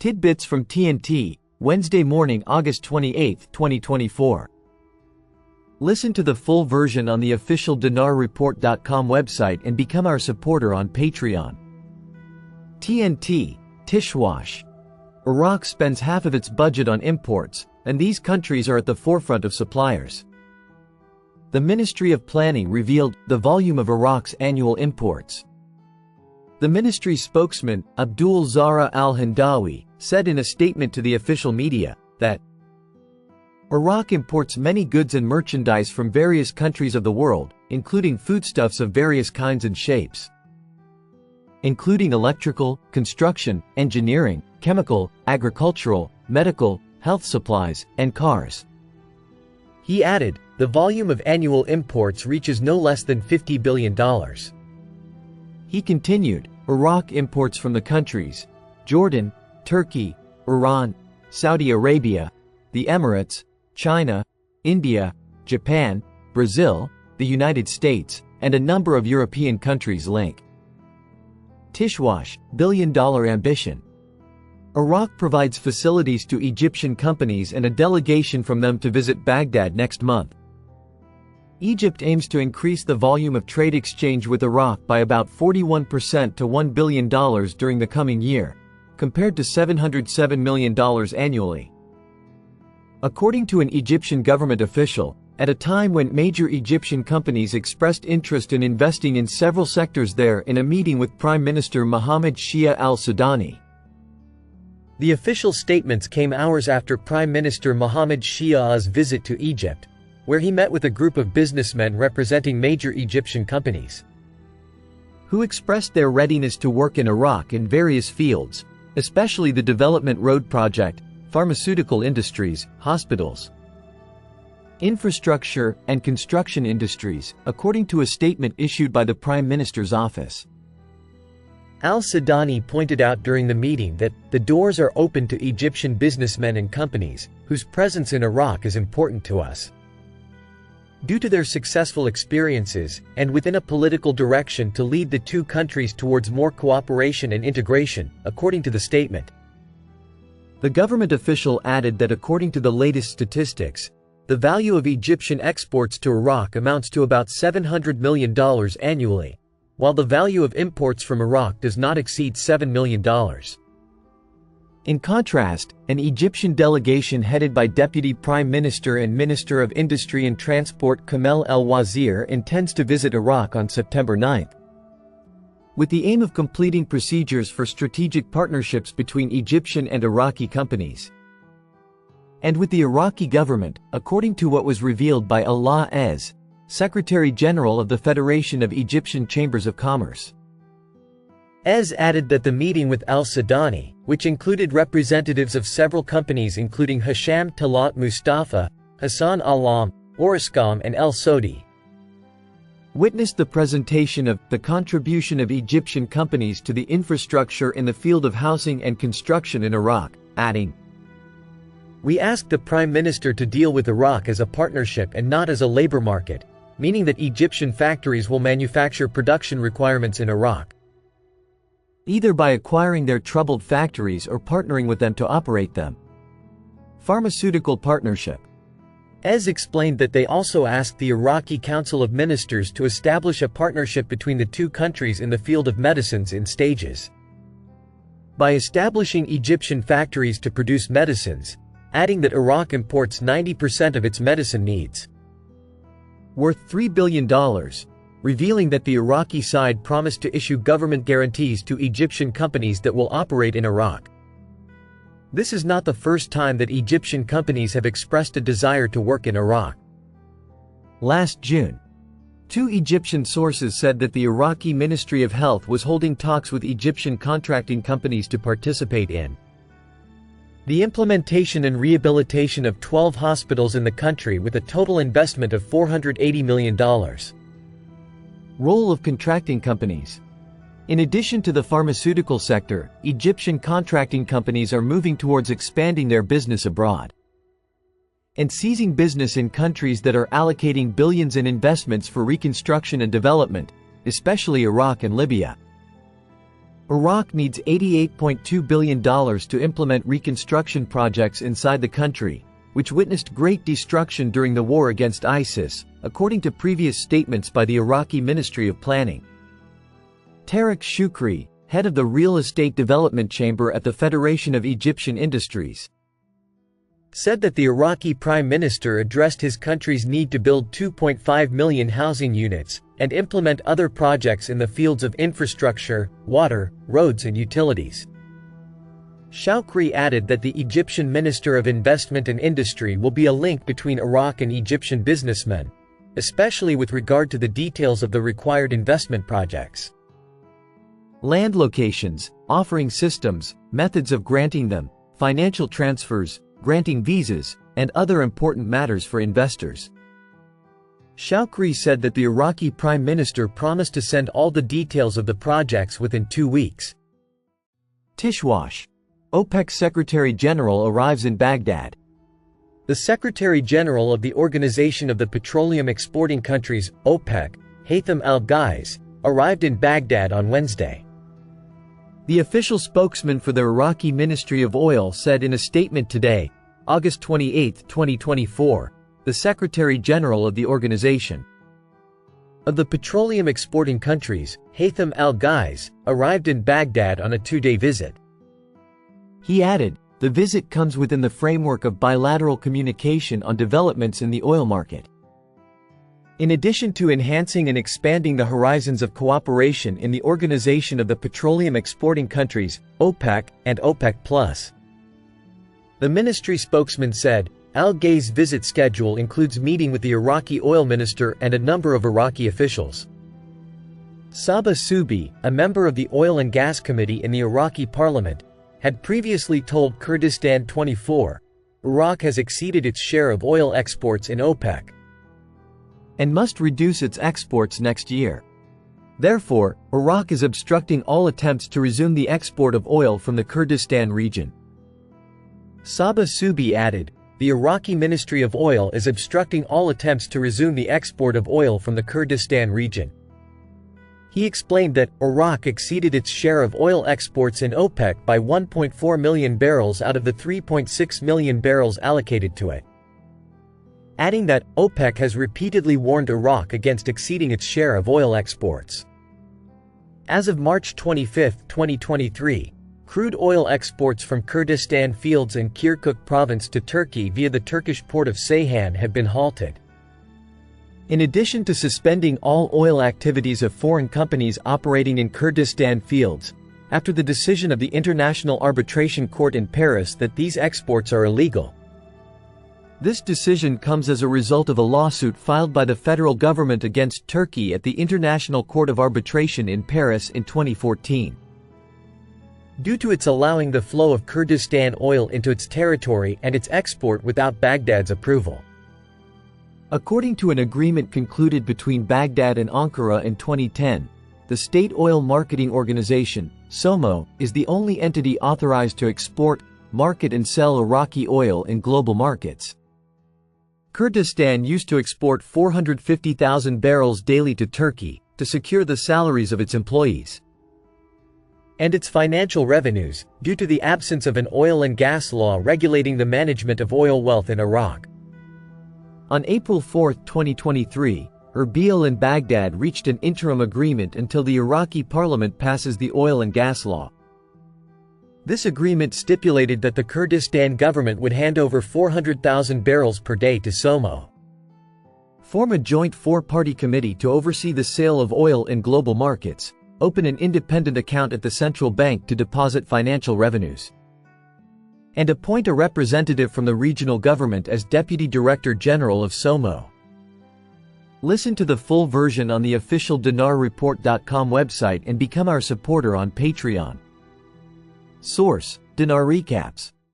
Tidbits from TNT, Wednesday morning, August 28, 2024. Listen to the full version on the official dinarreport.com website and become our supporter on Patreon. TNT, Tishwash. Iraq spends half of its budget on imports, and these countries are at the forefront of suppliers. The Ministry of Planning revealed the volume of Iraq's annual imports. The ministry spokesman, Abdul Zahra al-Hindawi, said in a statement to the official media that Iraq imports many goods and merchandise from various countries of the world, including foodstuffs of various kinds and shapes, including electrical, construction, engineering, chemical, agricultural, medical, health supplies, and cars. He added, the volume of annual imports reaches no less than $50 billion. He continued, Iraq imports from the countries Jordan, Turkey, Iran, Saudi Arabia, the Emirates, China, India, Japan, Brazil, the United States, and a number of European countries link. Tishwash, billion-dollar ambition. Iraq provides facilities to Egyptian companies and a delegation from them to visit Baghdad next month. Egypt aims to increase the volume of trade exchange with Iraq by about 41% to $1 billion during the coming year, compared to $707 million annually. According to an Egyptian government official, at a time when major Egyptian companies expressed interest in investing in several sectors there in a meeting with Prime Minister Mohammed Shia al-Sudani. The official statements came hours after Prime Minister Mohammed Shia's visit to Egypt, where he met with a group of businessmen representing major Egyptian companies, who expressed their readiness to work in Iraq in various fields, especially the Development Road Project, pharmaceutical industries, hospitals, infrastructure, and construction industries, according to a statement issued by the Prime Minister's office. Al-Sudani pointed out during the meeting that the doors are open to Egyptian businessmen and companies, whose presence in Iraq is important to us, due to their successful experiences, and within a political direction to lead the two countries towards more cooperation and integration, according to the statement. The government official added that according to the latest statistics, the value of Egyptian exports to Iraq amounts to about $700 million annually, while the value of imports from Iraq does not exceed $7 million. In contrast, an Egyptian delegation headed by Deputy Prime Minister and Minister of Industry and Transport Kamel El-Wazir intends to visit Iraq on September 9, with the aim of completing procedures for strategic partnerships between Egyptian and Iraqi companies, and with the Iraqi government, according to what was revealed by Allah Ez, Secretary General of the Federation of Egyptian Chambers of Commerce. Ez added that the meeting with al-Sudani, which included representatives of several companies including Hisham Talat Mustafa, Hassan Alam, Orascom and El Sodi, witnessed the presentation of the contribution of Egyptian companies to the infrastructure in the field of housing and construction in Iraq, adding, we asked the Prime Minister to deal with Iraq as a partnership and not as a labor market, meaning that Egyptian factories will manufacture production requirements in Iraq, either by acquiring their troubled factories or partnering with them to operate them. Pharmaceutical partnership. Ez explained that they also asked the Iraqi Council of Ministers to establish a partnership between the two countries in the field of medicines in stages, by establishing Egyptian factories to produce medicines, adding that Iraq imports 90% of its medicine needs, worth $3 billion, revealing that the Iraqi side promised to issue government guarantees to Egyptian companies that will operate in Iraq. This is not the first time that Egyptian companies have expressed a desire to work in Iraq. Last June, two Egyptian sources said that the Iraqi Ministry of Health was holding talks with Egyptian contracting companies to participate in the implementation and rehabilitation of 12 hospitals in the country with a total investment of $480 million. Role of contracting companies. In addition to the pharmaceutical sector, Egyptian contracting companies are moving towards expanding their business abroad and seizing business in countries that are allocating billions in investments for reconstruction and development, especially Iraq and Libya. Iraq needs $88.2 billion to implement reconstruction projects inside the country, which witnessed great destruction during the war against ISIS, according to previous statements by the Iraqi Ministry of Planning. Tariq Shukri, head of the Real Estate Development Chamber at the Federation of Egyptian Industries, said that the Iraqi Prime Minister addressed his country's need to build 2.5 million housing units and implement other projects in the fields of infrastructure, water, roads and utilities. Shukri added that the Egyptian Minister of Investment and Industry will be a link between Iraq and Egyptian businessmen, especially with regard to the details of the required investment projects. Land locations, offering systems, methods of granting them, financial transfers, granting visas, and other important matters for investors. Shukri said that the Iraqi Prime Minister promised to send all the details of the projects within 2 weeks. Tishwash. OPEC Secretary General arrives in Baghdad. The Secretary General of the Organization of the Petroleum Exporting Countries, OPEC, Haytham Al-Ghais, arrived in Baghdad on Wednesday. The official spokesman for the Iraqi Ministry of Oil said in a statement today, August 28, 2024, the Secretary General of the organization of the petroleum exporting countries, Haytham Al-Ghais, arrived in Baghdad on a 2-day visit. He added, the visit comes within the framework of bilateral communication on developments in the oil market. In addition to enhancing and expanding the horizons of cooperation in the Organization of the Petroleum Exporting Countries, OPEC, and OPEC+. The ministry spokesman said, Al-Ghais' visit schedule includes meeting with the Iraqi oil minister and a number of Iraqi officials. Sabah Subi, a member of the Oil and Gas Committee in the Iraqi parliament, had previously told Kurdistan 24, Iraq has exceeded its share of oil exports in OPEC and must reduce its exports next year. Therefore, Iraq is obstructing all attempts to resume the export of oil from the Kurdistan region. Sabah Subi added, the Iraqi Ministry of Oil is obstructing all attempts to resume the export of oil from the Kurdistan region. He explained that Iraq exceeded its share of oil exports in OPEC by 1.4 million barrels out of the 3.6 million barrels allocated to it, adding that OPEC has repeatedly warned Iraq against exceeding its share of oil exports. As of March 25, 2023, crude oil exports from Kurdistan fields in Kirkuk province to Turkey via the Turkish port of Ceyhan have been halted. In addition to suspending all oil activities of foreign companies operating in Kurdistan fields, after the decision of the International Arbitration Court in Paris that these exports are illegal. This decision comes as a result of a lawsuit filed by the federal government against Turkey at the International Court of Arbitration in Paris in 2014. Due to its allowing the flow of Kurdistan oil into its territory and its export without Baghdad's approval. According to an agreement concluded between Baghdad and Ankara in 2010, the State Oil Marketing Organization, SOMO, is the only entity authorized to export, market and sell Iraqi oil in global markets. Kurdistan used to export 450,000 barrels daily to Turkey to secure the salaries of its employees and its financial revenues, due to the absence of an oil and gas law regulating the management of oil wealth in Iraq. On April 4, 2023, Erbil and Baghdad reached an interim agreement until the Iraqi parliament passes the oil and gas law. This agreement stipulated that the Kurdistan government would hand over 400,000 barrels per day to SOMO, form a joint four-party committee to oversee the sale of oil in global markets, open an independent account at the central bank to deposit financial revenues, and appoint a representative from the regional government as Deputy Director General of SOMO. Listen to the full version on the official dinarreport.com website and become our supporter on Patreon. Source: Dinar Recaps.